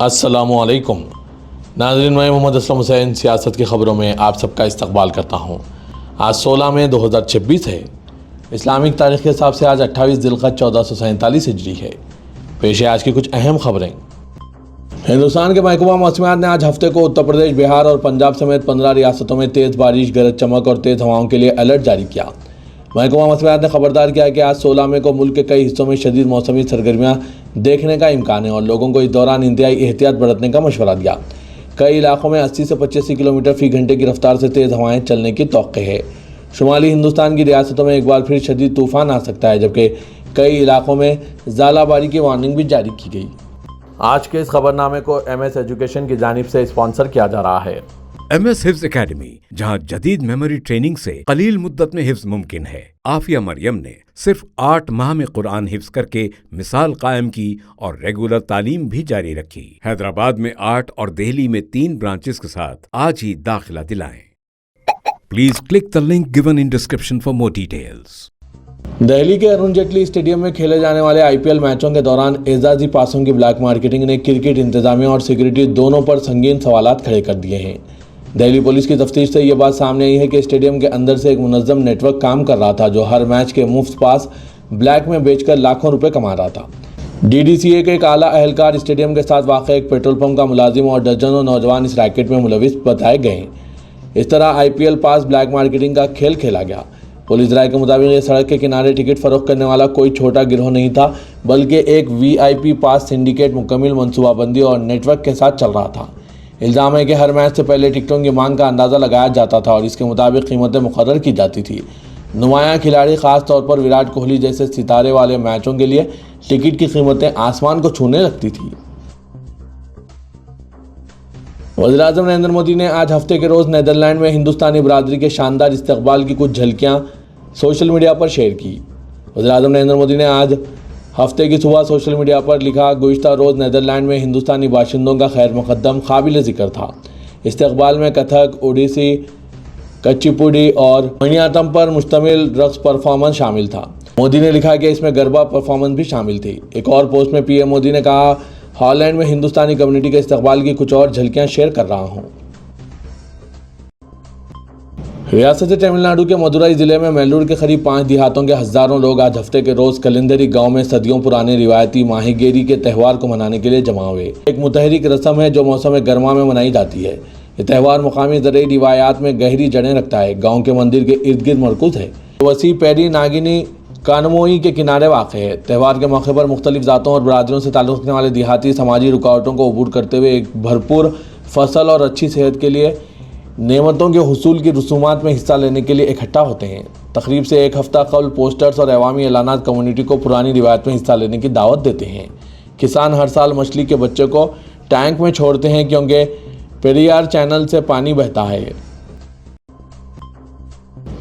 अस्सलामुअलैकुम नाज़रीन, मैं मोहम्मद असलम हुसैन सियासत की ख़बरों में आप सबका इस्तकबाल करता हूँ। आज 16 मई 2026 है। इस्लामिक तारीख़ के हिसाब से आज 28 ज़िलक़अदा 1447 हिजरी है। पेश है आज की कुछ अहम खबरें। हिंदुस्तान के महकमा मौसमियात ने आज हफ्ते को उत्तर प्रदेश, बिहार और पंजाब समेत 15 रियासतों में तेज़ बारिश, गरज चमक और तेज़ हवाओं के लिए अलर्ट जारी किया। महकमा मौसमियात ने खबरदार किया कि आज 16 मई को मुल्क के कई हिस्सों में शदीद मौसमी सरगर्मियाँ देखने का इम्कान है और लोगों को इस दौरान इंतहाई एहतियात बरतने का मशवरा दिया। कई इलाकों में 80 से 85 किलोमीटर फ़ी घंटे की रफ्तार से तेज़ हवाएं चलने की तौक़्क़े है। शुमाली हिंदुस्तान की रियासतों में एक बार फिर शदीद तूफ़ान आ सकता है, जबकि कई इलाकों में ज़ालाबारी की वार्निंग भी जारी की गई। आज के इस खबरनामे को MS एजुकेशन की जानिब से स्पॉन्सर किया जा रहा है। MS हिफ्ज़ एकेडमी, जहां जदीद मेमोरी ट्रेनिंग से कलील मुद्दत में हिफ्ज़ मुमकिन है। आफिया मरियम ने सिर्फ 8 माह में कुरान हिफ्ज़ करके मिसाल कायम की और रेगुलर तालीम भी जारी रखी। हैदराबाद में 8 और दिल्ली में 3 ब्रांचेस के साथ आज ही दाखिला दिलाएं। Please click the link given in description for more details. Delhi के अरुण जेटली स्टेडियम में खेले जाने वाले IPL मैचों के दौरान एजाजी पासों की ब्लैक मार्केटिंग ने क्रिकेट इंतजामिया और सिक्योरिटी दोनों पर संगीन सवालात खड़े कर दिए हैं। दिल्ली पुलिस की तफ्तीश से ये बात सामने आई है कि स्टेडियम के अंदर से एक मुनज़्ज़म नेटवर्क काम कर रहा था, जो हर मैच के मुफ्त पास ब्लैक में बेचकर लाखों रुपए कमा रहा था। DDCA के एक आला अहलकार, स्टेडियम के साथ वाक़ एक पेट्रोल पंप का मुलाजिम और दर्जनों नौजवान इस रैकेट में मुलविस बताए गए हैं। इस तरह IPL पास ब्लैक मार्केटिंग का खेल खेला गया। पुलिस राय के मुताबिक ये सड़क के किनारे टिकट फरोख्त करने वाला कोई छोटा गिरोह नहीं था, बल्कि एक VIP पास सिंडिकेट मुकम्मल मनसूबाबंदी और नेटवर्क के साथ चल रहा था। इल्ज़ाम है कि हर मैच से पहले टिकटों की मांग का अंदाज़ा लगाया जाता था और इसके मुताबिक कीमतें मुकर्रर की जाती थी। नुमायां खिलाड़ी, ख़ास तौर पर विराट कोहली जैसे सितारे वाले मैचों के लिए टिकट की कीमतें आसमान को छूने लगती थी। वज़ीर-ए-आज़म नरेंद्र मोदी ने आज हफ्ते के रोज़ नीदरलैंड में हिंदुस्तानी बरादरी के शानदार इस्तकबाल की कुछ झलकियाँ सोशल मीडिया पर शेयर की। वज़ीर-ए-आज़म नरेंद्र मोदी ने आज हफ्ते की सुबह सोशल मीडिया पर लिखा, गुज़िश्ता रोज़ नीदरलैंड में हिंदुस्तानी बाशिंदों का खैर मुक़द्दम काबिल ज़िक्र था। इस्तकबाल में कथक, ओडिसी, कच्चीपुड़ी और मोहिनीअट्टम पर मुश्तमिल रक्स परफॉर्मेंस शामिल था। मोदी ने लिखा कि इसमें गरबा परफॉर्मेंस भी शामिल थी। एक और पोस्ट में PM मोदी ने कहा, हॉलैंड में हिंदुस्तानी कम्युनिटी के इस्तकबाल की कुछ और झलकियाँ शेयर कर रहा हूँ। रियासत तमिलनाडु के मदुराई ज़िले में मेल्लूर के करीब 5 देहातों के हज़ारों लोग आज हफ्ते के रोज़ कलिंदरी गांव में सदियों पुराने रिवायती माहीगीरी के त्यौहार को मनाने के लिए जमा हुए। एक मुतहरिक रस्म है जो मौसम गर्मा में मनाई जाती है। ये त्यौहार मुकामी ज़रूरी रिवायात में गहरी जड़ें रखता है। गाँव के मंदिर के इर्द गिर्द मरकूज़ है। वसी पेरी नागिनी कानमोई के किनारे वाक़ है। त्यौहार के मौके पर मुख्तलिफ ज़ातों और बरादरियों से ताल्लुक़ रखने वाले देहाती समाजी रुकावटों को अबूर करते हुए एक भरपूर फसल और अच्छी सेहत के लिए नेमतों के हुसूल की रसूमात में हिस्सा लेने के लिए इकट्ठा होते हैं। तकरीब से एक हफ्ता कबल पोस्टर्स और अवामी ऐलानात कम्युनिटी को पुरानी रिवायत में हिस्सा लेने की दावत देते हैं। किसान हर साल मछली के बच्चे को टैंक में छोड़ते हैं क्योंकि पेरियार चैनल से पानी बहता है।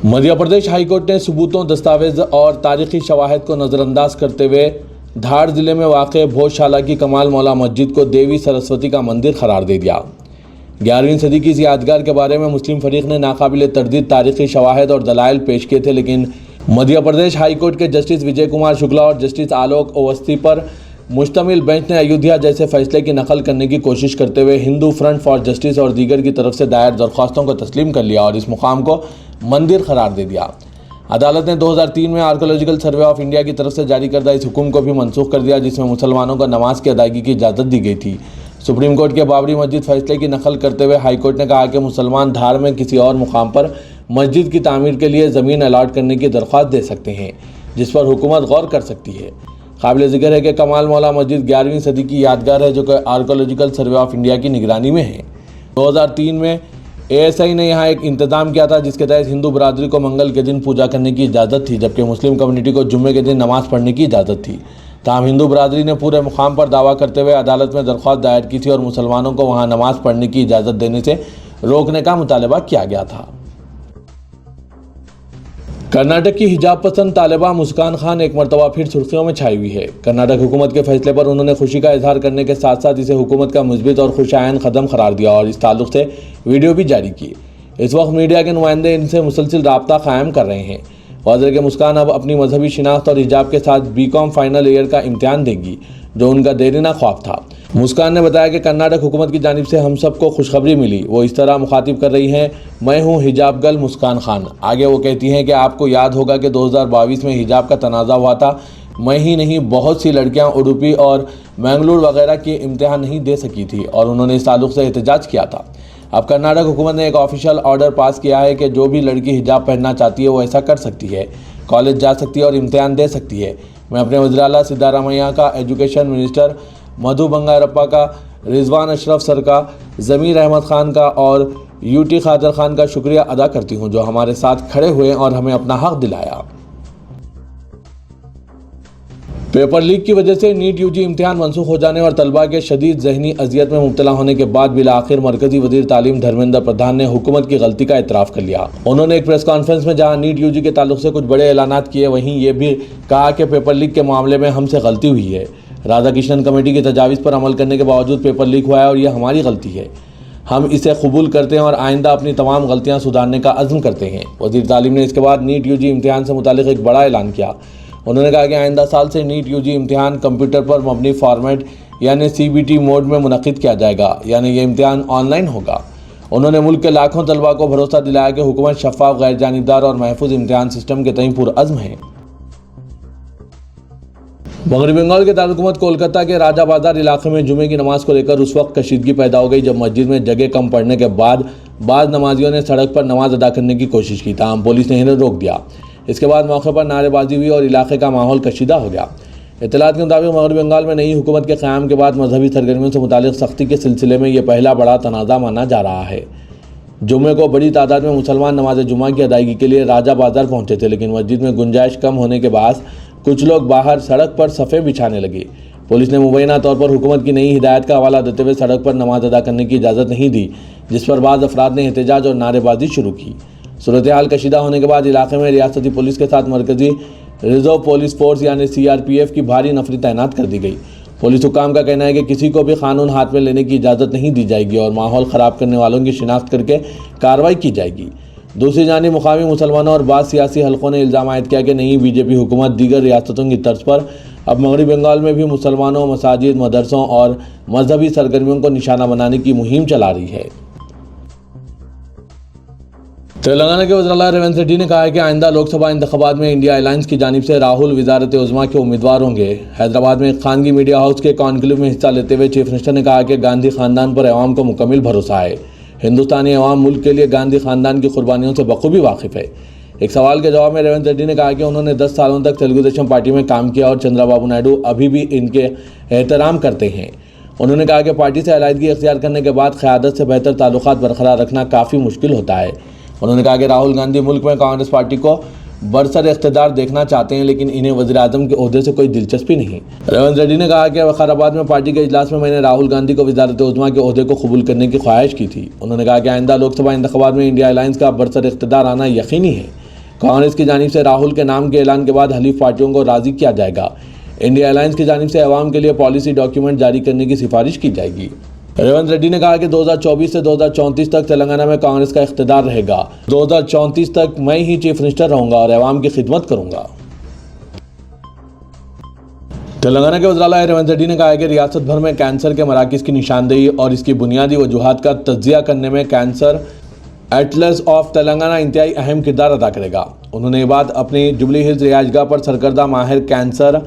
मध्य प्रदेश हाईकोर्ट ने सबूतों, दस्तावेज और तारीखी शवाहिद को नज़रअंदाज करते हुए धार ज़िले में वाक़ भोजशाला की कमाल मौला मस्जिद को देवी सरस्वती का मंदिर करार दे दिया। 11वीं सदी की इस यादगार के बारे में मुस्लिम फरीक ने नाकाबिल तरदीद तारीखी शवाहिद और दलाइल पेश किए थे, लेकिन मध्य प्रदेश हाई कोर्ट के जस्टिस विजय कुमार शुक्ला और जस्टिस आलोक अवस्थी पर मुश्तमिल बेंच ने अयोध्या जैसे फैसले की नकल करने की कोशिश करते हुए हिंदू फ्रंट फॉर जस्टिस और दीगर की तरफ से दायर दरख्वास्तों को तस्लीम कर लिया और इस मुकाम को मंदिर करार दे दिया। अदालत ने 2003 में आर्कोलॉजिकल सर्वे ऑफ इंडिया की तरफ से जारी करदा इस हुक्म को भी मनसूख कर दिया, जिसमें मुसलमानों को नमाज की अदायगी की इजाज़त दी गई थी। सुप्रीम कोर्ट के बाबरी मस्जिद फैसले की नकल करते हुए हाई कोर्ट ने कहा कि मुसलमान धार में किसी और मुकाम पर मस्जिद की तामीर के लिए ज़मीन अलाट करने की दरख्वास्त दे सकते हैं, जिस पर हुकूमत गौर कर सकती है। काबिल ज़िक्र है कि कमाल मौला मस्जिद 11वीं सदी की यादगार है, जो कि आर्कोलॉजिकल सर्वे ऑफ इंडिया की निगरानी में है। 2003 में ASI ने यहाँ एक इंतज़ाम किया था, जिसके तहत हिंदू बरादरी को मंगल के दिन पूजा करने की इजाज़त थी, जबकि मुस्लिम कम्युनिटी को जुम्मे के दिन नमाज़ पढ़ने की इजाज़त थी। ताहम हिंदू बरादरी ने पूरे मुकाम पर दावा करते हुए अदालत में दरख्वास्त दायर की थी और मुसलमानों को वहाँ नमाज़ पढ़ने की इजाज़त देने से रोकने का मुतालबा किया गया था। कर्नाटक की हिजाब पसंद तालिबा मुस्कान खान एक मरतबा फिर सुर्खियों में छाई हुई है। कर्नाटक हुकूमत के फैसले पर उन्होंने खुशी का इजहार करने के साथ साथ इसे हुकूमत का मुस्बित और खुशायन कदम करार दिया और इस ताल्लुक से वीडियो भी जारी की। इस वक्त मीडिया के नुमाइंदे इनसे मुसलसिल रब्ता कायम कर रहे हैं। वाज़ेह कि मुस्कान अब अपनी मजहबी शिनाख्त और हिजाब के साथ BCom फाइनल ईयर का इम्तिहान देंगी, जो उनका देरीना ख्वाब था। मुस्कान ने बताया कि कर्नाटक हुकूमत की जानिब से हम सबको खुशखबरी मिली। वो इस तरह मुखातिब कर रही हैं, मैं हूं हिजाब गर्ल मुस्कान खान। आगे वो कहती हैं कि आपको याद होगा कि 2022 में हिजाब का तनाज़ा हुआ था। मैं ही नहीं, बहुत सी लड़कियां उडुपी और मैंगलोर वगैरह के इम्तिहान नहीं दे सकी थी और उन्होंने इस ताल्लुक़ से एहतजाज किया था। अब कर्नाटक हुकूमत ने एक ऑफिशियल ऑर्डर पास किया है कि जो भी लड़की हिजाब पहनना चाहती है वो ऐसा कर सकती है, कॉलेज जा सकती है और इम्तिहान दे सकती है। मैं अपने वज़ीर आला सिद्धारामैया का, एजुकेशन मिनिस्टर मधु बंगारप्पा का, रिजवान अशरफ सर का, ज़मीर अहमद खान का और यूटी खादर खान का शुक्रिया अदा करती हूँ जो हमारे साथ खड़े हुए और हमें अपना हक दिलाया। पेपर लीक की वजह से नीट यूजी इम्तिहान मनसूख हो जाने और तलबा के शदीद ज़हनी अजियत में मुब्तला होने के बाद बिला आखिर मरकजी वज़ीर तालीम धर्मेंद्र प्रधान ने हुकूमत की गलती का एतराफ़ कर लिया। उन्होंने एक प्रेस कॉन्फ्रेंस में जहां नीट यूजी के ताल्लुक से कुछ बड़े ऐलानात किए, वहीं ये भी कहा कि पेपर लीक के मामले में हमसे गलती हुई है। राधाकृष्णन कमेटी की तजावीज़ पर अमल करने के बावजूद पेपर लीक हुआ है और यह हमारी गलती है। हम इसे कबूल करते हैं और आइंदा अपनी तमाम गलतियाँ सुधारने का अज़्म करते हैं। वज़ीर तालीम ने इसके बाद नीट यूजी इम्तिहान से मुतालिक एक बड़ा ऐलान किया। उन्होंने कहा कि आइंदा साल से नीट यूजी इम्तिहान कंप्यूटर पर मबनी फॉर्मेट यानी CBT मोड में मुनक़िद किया जाएगा, यानी ये इम्तिहान ऑनलाइन होगा। उन्होंने मुल्क के लाखों तलबा को भरोसा दिलाया कि हुकूमत शफ़ाफ़, गैर जानिबदार और महफूज इम्तिहान सिस्टम के तई पुरअज़्म है। मगरबी बंगाल के दारुल कोलकाता के राजा बाजार इलाके में जुमे की नमाज को लेकर उस वक्त कशीदगी पैदा हो गई जब मस्जिद में जगह कम पड़ने के बाद बाज़ नमाजियों ने सड़क पर नमाज अदा करने की कोशिश की, ताहम पुलिस ने इन्हें रोक दिया। इसके बाद मौके पर नारेबाजी हुई और इलाके का माहौल कशीदा हो गया। इत्तलात के मुताबिक मगरबी बंगाल में नई हुकूमत के क़याम के बाद मजहबी सरगर्मियों से मुतालिक सख्ती के सिलसिले में यह पहला बड़ा तनाज़ा माना जा रहा है। जुम्मे को बड़ी तादाद में मुसलमान नमाज जुमा की अदायगी के लिए राजा बाजार पहुंचे थे, लेकिन मस्जिद में गुंजाइश कम होने के बाद कुछ लोग बाहर सड़क पर सफ़े बिछाने लगे। पुलिस ने मुबैना तौर पर हुकूमत की नई हिदायत का हवाला देते हुए सड़क पर नमाज अदा करने की इजाज़त नहीं दी, जिस पर बाज़ अफराद ने एहतजाज और नारेबाजी शुरू की। सूरत हाल कशीदा होने के बाद इलाके में रियासती पुलिस के साथ मरकजी रिजर्व पुलिस फोर्स यानी CRPF की भारी नफरी तैनात कर दी गई। पुलिस हुकाम का कहना है कि किसी को भी कानून हाथ में लेने की इजाज़त नहीं दी जाएगी और माहौल ख़राब करने वालों की शिनाख्त करके कार्रवाई की जाएगी। दूसरी जानिब मुकामी मुसलमानों और बाद सियासी हलकों ने इल्ज़ाम आयद किया कि नई BJP हुकूमत दीगर रियासतों की तर्ज पर अब मगरबी बंगाल में भी मुसलमानों, मसाजिद, मदरसों और मजहबी सरगर्मियों को निशाना बनाने की मुहिम चला रही है। तेलंगाना के वज़ीर आला रेवंत रेड्डी ने कहा है कि आइंदा लोकसभा इंतखाबात में इंडिया अलायंस की जानिब से राहुल वज़ारत उज़्मा के उम्मीदवार होंगे। हैदराबाद में एक खानगी मीडिया हाउस के कॉन्क्लेव में हिस्सा लेते हुए चीफ मिनिस्टर ने कहा कि गांधी ख़ानदान पर अवाम को मुकम्मल भरोसा है। हिंदुस्तानी अवाम मुल्क के लिए गांधी ख़ानदान की कुर्बानियों से बखूबी वाकिफ़ है। एक सवाल के जवाब में रेवंत रेड्डी ने कहा कि उन्होंने 10 सालों तक तेलुगु देशम पार्टी में काम किया और चंद्रबाबू नायडू अभी भी इनके एहतराम करते हैं। उन्होंने कहा कि पार्टी से अलहदगी अख्तियार करने के बाद क़यादत से बेहतर ताल्लुकात बरकरार रखना काफ़ी मुश्किल होता है। उन्होंने कहा कि राहुल गांधी मुल्क में कांग्रेस पार्टी को बरसर इख्तिदार देखना चाहते हैं, लेकिन इन्हें वज़ीर आज़म के ओहदे से कोई दिलचस्पी नहीं। रेवंत रेड्डी ने कहा कि वक़ाराबाद में पार्टी के इजलास में मैंने राहुल गांधी को वज़ारत उज़्मा के ओहदे को कबूल करने की ख्वाहिश की थी। उन्होंने कहा कि आइंदा लोकसभा इंतखाबात में इंडिया अलायंस का बरसर इख्तिदार आना यकीनी है। कांग्रेस की जानिब से राहुल के नाम के ऐलान के बाद हलीफ पार्टियों को राज़ी किया जाएगा। इंडिया अलायंस की जानिब से अवाम के लिए पॉलिसी डॉक्यूमेंट जारी करने की सिफारिश की जाएगी। रेवंत रेड्डी ने कहा कि 2024 से 2034 तक तेलंगाना में कांग्रेस का इख्तिदार रहेगा। 2034 तक मैं ही चीफ मिनिस्टर रहूंगा और अवाम की खिदमत करूंगा। तेलंगाना के वज़ीर आला रेवंत रेड्डी ने कहा है कि रियासत भर में कैंसर के मराकज़ की निशानदेही और इसकी बुनियादी वजूहात का तज्ज़िया करने में कैंसर एटलस ऑफ तेलंगाना इंतहाई अहम किरदार अदा करेगा। उन्होंने ये बात अपनी जुबली हिल्स रिहाइशगाह पर सरकर्दा माहिर कैंसर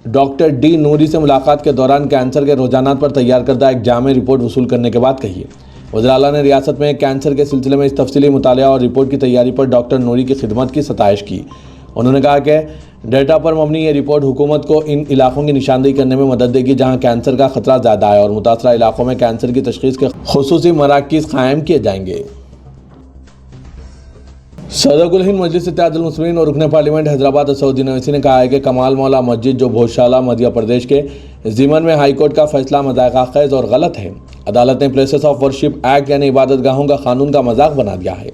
डॉक्टर डी नूरी से मुलाकात के दौरान कैंसर के रुझानात पर तैयार करदा एक जामे रिपोर्ट वसूल करने के बाद कही है। वज़ीर आला ने रियासत में कैंसर के सिलसिले में इस तफसीली मुतालिया और रिपोर्ट की तैयारी पर डॉक्टर नूरी की खिदमत की सताइश की। उन्होंने कहा कि डेटा पर मबनी ये रिपोर्ट हुकूमत को इन इलाकों की निशानदेही करने में मदद देगी जहाँ कैंसर का खतरा ज़्यादा है और मुतासरा इलाकों में कैंसर की तशख़ीस के खुसूसी मराकज़ कायम किए जाएंगे। सदरुल हिंद मजलिस इत्तेहादुल मुस्लिमीन और रुकने पार्लियामेंट हैदराबाद असदुद्दीन ओवैसी ने कहा है कि कमाल मौला मस्जिद जो भोजशाला मध्य प्रदेश के ज़िमन में हाई कोर्ट का फैसला मज़ाक़ ख़ैज़ और गलत है। अदालत ने प्लेसेस ऑफ वर्शिप एक्ट यानी इबादत गाहों का कानून का मजाक बना दिया है।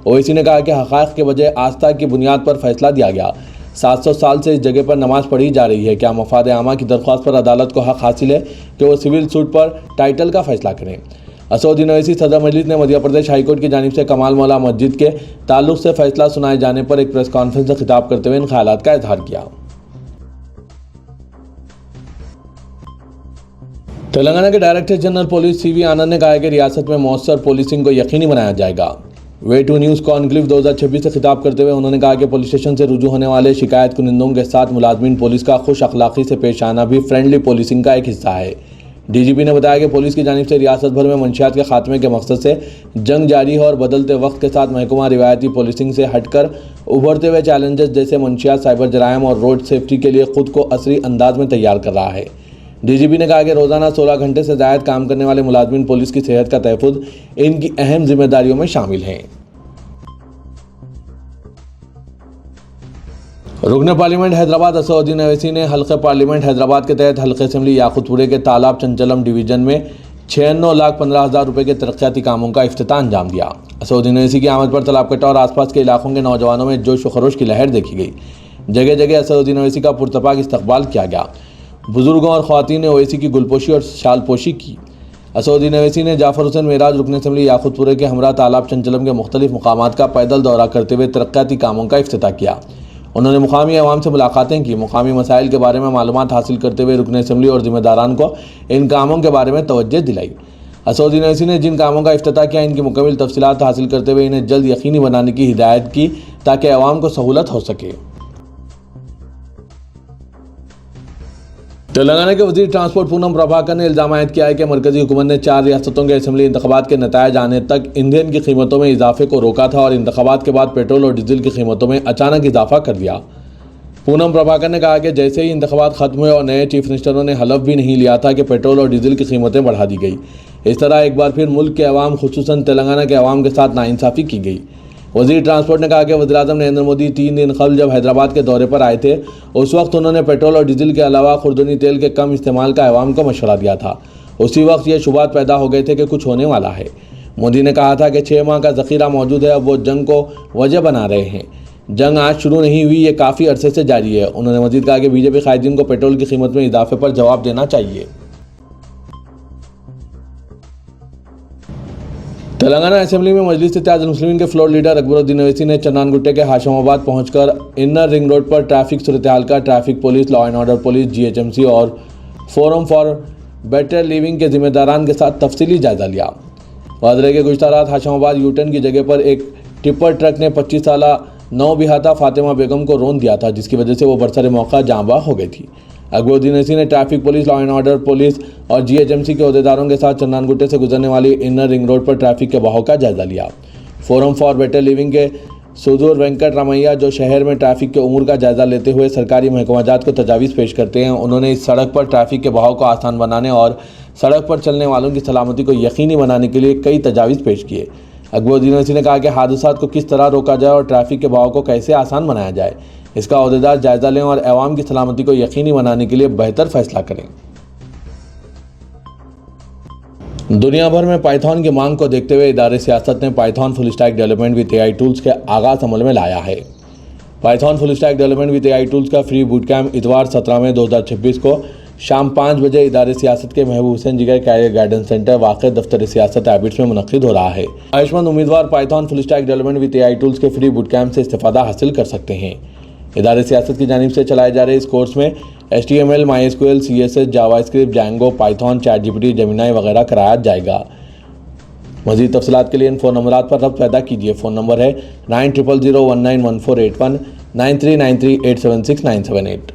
ओवैसी ने कहा कि हक़ाइक़ के बजाय आस्था की बुनियाद पर फैसला दिया गया। 700 साल से इस जगह पर नमाज पढ़ी जा रही है। क्या मफाद आमा की दरख्वास्त पर अदालत को हक़ हासिल है कि वो सिविल सूट पर टाइटल का फैसला करें। असदुद्दीन ओवैसी सदर मजलिस ने मध्य प्रदेश हाईकोर्ट की जानिब से कमाल मौला मस्जिद के ताल्लुक से फैसला सुनाए जाने पर एक प्रेस कॉन्फ्रेंस से खिताब करते हुए इन ख्यालात का इजहार किया। तेलंगाना के डायरेक्टर जनरल पुलिस सीवी आनंद ने कहा है कि रियासत में मौसर पुलिसिंग को यकीनी बनाया जाएगा। वे टू न्यूज़ कॉन्क्लेव 2026 से खिताब करते हुए उन्होंने कहा कि पुलिस स्टेशन से रुजू होने वाले शिकायत कुनिंदों के साथ मुलाजमीन पुलिस का खुश अखलाकी से पेश आना भी फ्रेंडली पुलिसिंग का एक हिस्सा है। डीजीपी ने बताया कि पुलिस की जानिब से रियासत भर में मंशियात के खात्मे के मकसद से जंग जारी है और बदलते वक्त के साथ महकमा रिवायती पुलिसिंग से हटकर उभरते हुए चैलेंजेस जैसे मंशियात, साइबर जराइम और रोड सेफ्टी के लिए खुद को असरी अंदाज में तैयार कर रहा है। डीजीपी ने कहा कि रोजाना 16 घंटे से ज़ायद काम करने वाले मुलाजमीन पुलिस की सेहत का तहफ़्फ़ुज़ इनकी अहम जिम्मेदारियों में शामिल हैं। रुकन पार्लियामेंट हैदराबाद असदुद्दीन ओवैसी ने हल्के पार्लियामेंट हैदराबाद के तहत हल्के असेंबली याकुतपुरे के तालाब चंचलम डिवीजन में 96,15,000 रुपये के तरक्याती कामों का इफ्तिताह अंजाम दिया। असदुद्दीन ओवैसी की आमद पर तालाबकट्टा और आसपास के इलाकों के नौजवानों में जोश व खरोश की लहर देखी गई। जगह जगह असदुद्दीन ओवैसी का पुरतपाक इस्तकबाल किया गया। बुजुर्गों और ख़वातीन ने ओवैसी की गुलपोशी और शालपोशी की। असदुद्दीन ओवैसी ने जाफर हुसैन मेराज रुकन असेंबली याकुतपुरे के हमरा तालाब चंचलम के मुख्तलिफ मकामात का पैदल दौरा करते हुए तरक्याती कामों का इफ्तिताह किया। उन्होंने मुकामी अवाम से मुलाकातें की, मुकामी मसाइल के बारे में मालूमात हासिल करते हुए रुकन असेंबली और जिम्मेदारान को इन कामों के बारे में तवज्जो दिलाई। असदुद्दीन ओवैसी ने जिन कामों का इफ्तिताह किया, इनकी मुकम्मल तफसीलात हासिल करते हुए इन्हें जल्द यकीनी बनाने की हिदायत की ताकि अवाम को सहूलत हो सके। तेलंगाना के वजीर ट्रांसपोर्ट पूनम प्रभाकर ने इल्ज़ाम आयद किया है कि मरकजी हुकूमत ने 4 रियासतों के असेंबली इंतखाबात के नतायज आने तक ईंधन की कीमतों में इजाफे को रोका था और इंतखाबात के बाद पेट्रोल और डीजल की कीमतों में अचानक इजाफा कर दिया। पूनम प्रभाकर ने कहा कि जैसे ही इंतखाबात खत्म हुए और नए चीफ मिनिस्टरों ने हलफ भी नहीं लिया था कि पेट्रोल और डीजल की कीमतें बढ़ा दी गई। इस तरह एक बार फिर मुल्क के अवाम, खुसूसन तेलंगाना के अवाम के साथ नाइंसाफ़ी की गई। वज़ीर ट्रांसपोर्ट ने कहा कि वज़ीर-ए-आज़म नरेंद्र मोदी 3 दिन कबल जब हैदराबाद के दौरे पर आए थे, उस वक्त उन्होंने पेट्रोल और डीजल के अलावा खुर्दनी तेल के कम इस्तेमाल का अवाम को मशवरा दिया था। उसी वक्त ये शुबात पैदा हो गए थे कि कुछ होने वाला है। मोदी ने कहा था कि 6 माह का ज़ख़ीरा मौजूद है, अब वो जंग को वजह बना रहे हैं। जंग आज शुरू नहीं हुई, ये काफ़ी अरसे से जारी है। उन्होंने मज़ीद कहा कि बीजेपी कायदीन को पेट्रोल की कीमत में इजाफे पर जवाब देना चाहिए। तेलंगाना असेंबली में मजलिस-ए-इत्तेहादुल मुस्लिमीन के फ्लोर लीडर अकबरुद्दीन ओवैसी ने चन्नानगुट्टे के हाशमाबाद पहुंचकर इनर रिंग रोड पर ट्रैफिक सूरत हाल का traffic police, law and order police, GHMC और फोरम फॉर बेटर लिविंग के जिम्मेदारान के साथ तफसीली जायजा लिया। वादरे के गुज़श्ता रात हाशमाबाद यूटर्न की जगह पर एक टिप्पर ट्रक ने 25 साला नौबिहाता फातिमा बेगम को रौंद दिया था, जिसकी वजह से वो बरसर मौका जाँबाज़ हो गई थी। अकबरुद्दीन ओवैसी ने traffic police, law and order police और जीएचएमसी के अहदेदारों के साथ चन्नानगुट्टे से गुजरने वाली इनर रिंग रोड पर ट्रैफिक के बहाव का जायजा लिया। फोरम फॉर बेटर लिविंग के सुदूर वेंकट रामैया, जो शहर में ट्रैफिक के उमूर का जायजा लेते हुए सरकारी महकमाजात को तजावीज़ पेश करते हैं, उन्होंने इस सड़क पर ट्रैफिक के बहाव को आसान बनाने और सड़क पर चलने वालों की सलामती को यकीनी बनाने के लिए कई तजावीज़ पेश किए। अकबरुद्दीन ओवैसी ने कहा कि हादसात को किस तरह रोका जाए और ट्रैफिक के बहाव को कैसे आसान बनाया जाए, इसका अहदेदार जायजा लें और अवाम की सलामती को यकीनी बनाने के लिए बेहतर फैसला करें। दुनिया भर में पाइथन की मांग को देखते हुए इदारे सियासत ने Python full stack development with AI tools के आगाज़ अमल में लाया है। Python full stack development with AI tools का फ्री बूट कैंप इतवार 17 मई 2026 को शाम 5 बजे इदारे सियासत के महबूब हुसैन जिगर कैरियर गाइडेंस सेंटर वाक़े दफ्तर सियासत हैबिट्स में मुनक़िद हो रहा है। ख्वाहिशमंद उम्मीदवार Python full stack development with AI tools के फ्री बूट कैंप से इस्तेफ़ादा हासिल कर सकते हैं। इदारे सियासत की जानिब से चलाए जा रहे इस कोर्स में HTML, MySQL, CSS, JavaScript, Django, Python, ChatGPT, Gemini वगैरह कराया जाएगा। मज़ीद तफसीलात के लिए इन फ़ोन नंबरात पर रब्त पैदा कीजिए। फ़ोन नंबर है 9000191481, 9393876978।